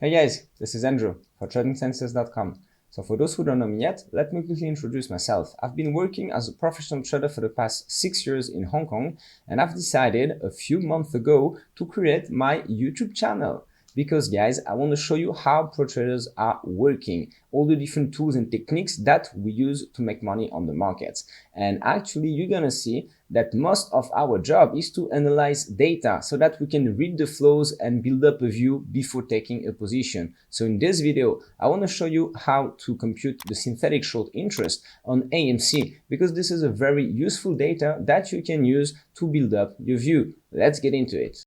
Hey guys, this is Andrew for TradingSenses.com. So for those who don't know me yet, let me quickly introduce myself. I've been working as a professional trader for the past 6 years in Hong Kong, and I've decided a few months ago to create my YouTube channel. Because guys, I want to show you how pro traders are working, all the different tools and techniques that we use to make money on the markets. And actually, you're gonna see that most of our job is to analyze data so that we can read the flows and build up a view before taking a position. So in this video, I want to show you how to compute the synthetic short interest on AMC, because this is a very useful data that you can use to build up your view. Let's get into it.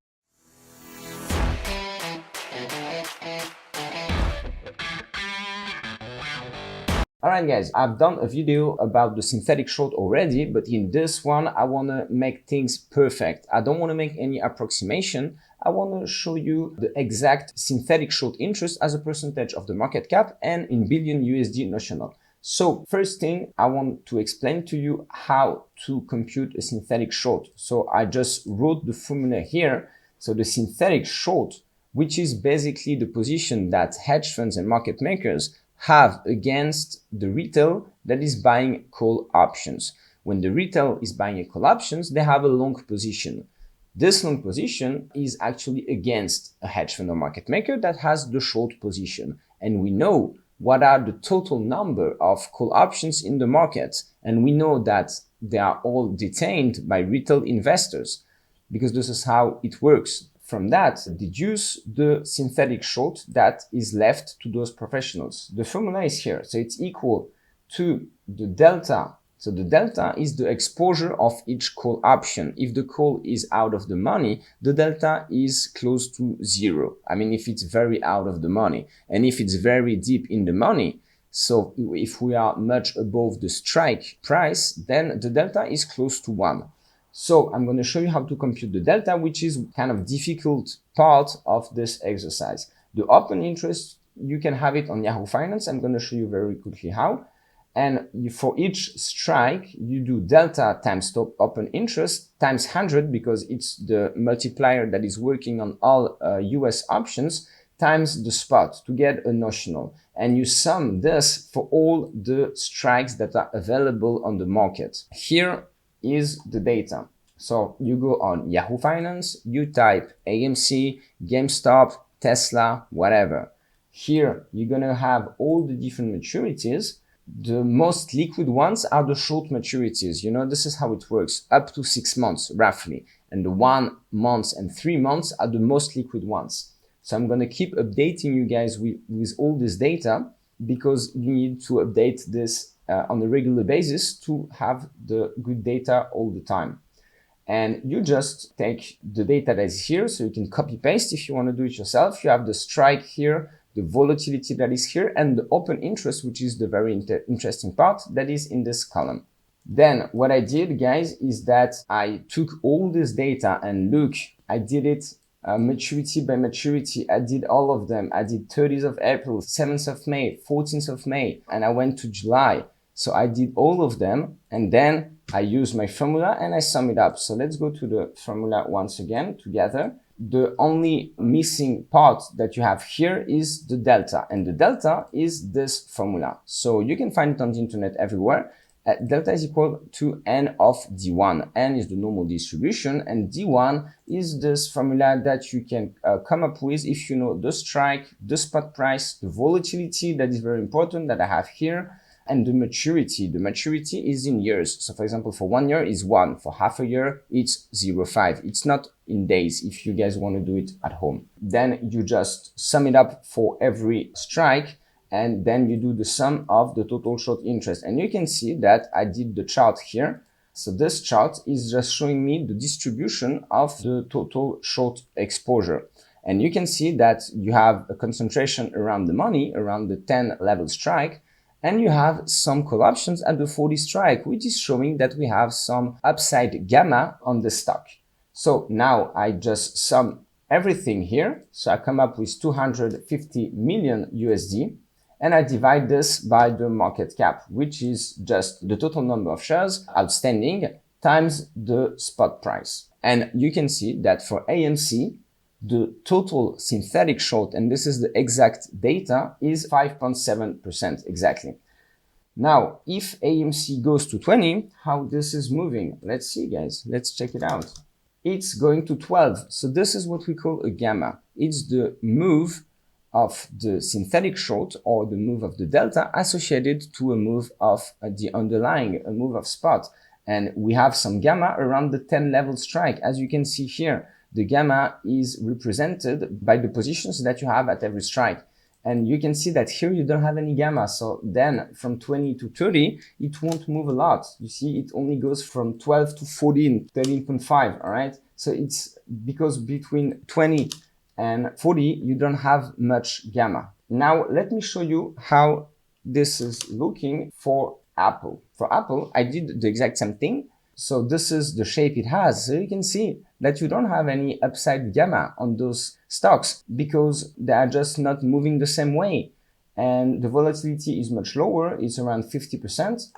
Alright guys, I've done a video about the synthetic short already, but in this one I want to make things perfect. I don't want to make any approximation. I want to show you the exact synthetic short interest as a percentage of the market cap and in billion USD notional. So first thing, I want to explain to you how to compute a synthetic short. So I just wrote the formula here. So the synthetic short, which is basically the position that hedge funds and market makers have against the retail that is buying call options. When the retail is buying a call options, they have a long position. This long position is actually against a hedge fund or market maker that has the short position. And we know what are the total number of call options in the market. And we know that they are all detained by retail investors, because this is how it works. From that, deduce the synthetic short that is left to those professionals. The formula is here. So it's equal to the delta. So the delta is the exposure of each call option. If the call is out of the money, the delta is close to zero. I mean, if it's very out of the money, and if it's very deep in the money, so if we are much above the strike price, then the delta is close to 1. So I'm going to show you how to compute the delta, which is kind of difficult part of this exercise. The open interest, you can have it on Yahoo Finance. I'm going to show you very quickly how. And for each strike, you do delta times top open interest times 100, because it's the multiplier that is working on all US options, times the spot to get a notional. And you sum this for all the strikes that are available on the market. Here is the data. So you go on Yahoo Finance, you type AMC, GameStop, Tesla, whatever. Here you're gonna have all the different maturities. The most liquid ones are the short maturities. You know, this is how it works, up to 6 months roughly. And the 1 month and 3 months are the most liquid ones. So I'm gonna keep updating you guys with all this data, because you need to update this on a regular basis to have the good data all the time. And you just take the data that is here, so you can copy paste if you want to do it yourself. You have the strike here, the volatility that is here, and the open interest, which is the very interesting part that is in this column. Then what I did, guys, is that I took all this data and look, I did it maturity by maturity. I did all of them. I did 30th of April, 7th of May, 14th of May, and I went to July. So I did all of them, and then I use my formula and I sum it up. So let's go to the formula once again together. The only missing part that you have here is the delta, and the delta is this formula. So you can find it on the internet everywhere. Delta is equal to N of D1. N is the normal distribution, and D1 is this formula that you can come up with if you know the strike, the spot price, the volatility that is very important that I have here, and the maturity. The maturity is in years. So for example, for 1 year is 1, for half a year it's 0.5. It's not in days if you guys want to do it at home. Then you just sum it up for every strike, and then you do the sum of the total short interest. And you can see that I did the chart here. So this chart is just showing me the distribution of the total short exposure. And you can see that you have a concentration around the money, around the 10 level strike, and you have some call options at the 40 strike, which is showing that we have some upside gamma on the stock. So now I just sum everything here. So I come up with 250 million USD, and I divide this by the market cap, which is just the total number of shares outstanding times the spot price. And you can see that for AMC, The total synthetic short, and this is the exact data, is 5.7% exactly. Now, if AMC goes to 20, how this is moving? Let's see, guys. Let's check it out. It's going to 12. So this is what we call a gamma. It's the move of the synthetic short or the move of the delta associated to a move of the underlying, a move of spot. And we have some gamma around the 10 level strike. As you can see here, the gamma is represented by the positions that you have at every strike. And you can see that here you don't have any gamma. So then from 20 to 30, it won't move a lot. You see, it only goes from 12 to 14, 13.5, all right? So it's because between 20 and 40, you don't have much gamma. Now, let me show you how this is looking for Apple. For Apple, I did the exact same thing. So this is the shape it has. So you can see that you don't have any upside gamma on those stocks because they are just not moving the same way. And the volatility is much lower. It's around 50%.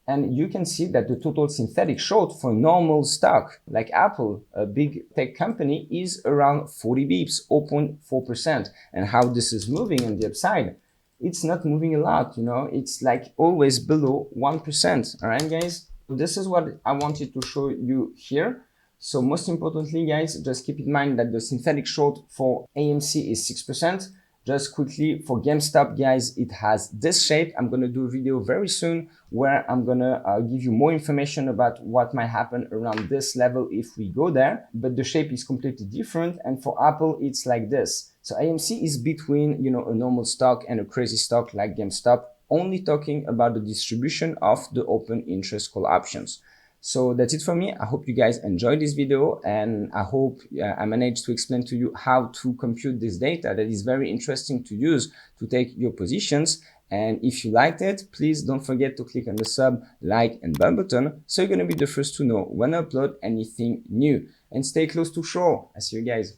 And you can see that the total synthetic short for normal stock like Apple, a big tech company, is around 40 bips, 0.4%. And how this is moving on the upside, it's not moving a lot, you know, it's like always below 1%. All right, guys? This is what I wanted to show you here. So most importantly, guys, just keep in mind that the synthetic short for AMC is 6%. Just quickly, for GameStop, guys, it has this shape. I'm going to do a video very soon where I'm going to give you more information about what might happen around this level if we go there. But the shape is completely different. And for Apple, it's like this. So AMC is between, you know, a normal stock and a crazy stock like GameStop, only talking about the distribution of the open interest call options. So that's it for me. I hope you guys enjoyed this video, and I hope I managed to explain to you how to compute this data that is very interesting to use to take your positions. And if you liked it, please don't forget to click on the sub, like, and bell button so you're going to be the first to know when I upload anything new. And stay close to shore. I see you guys.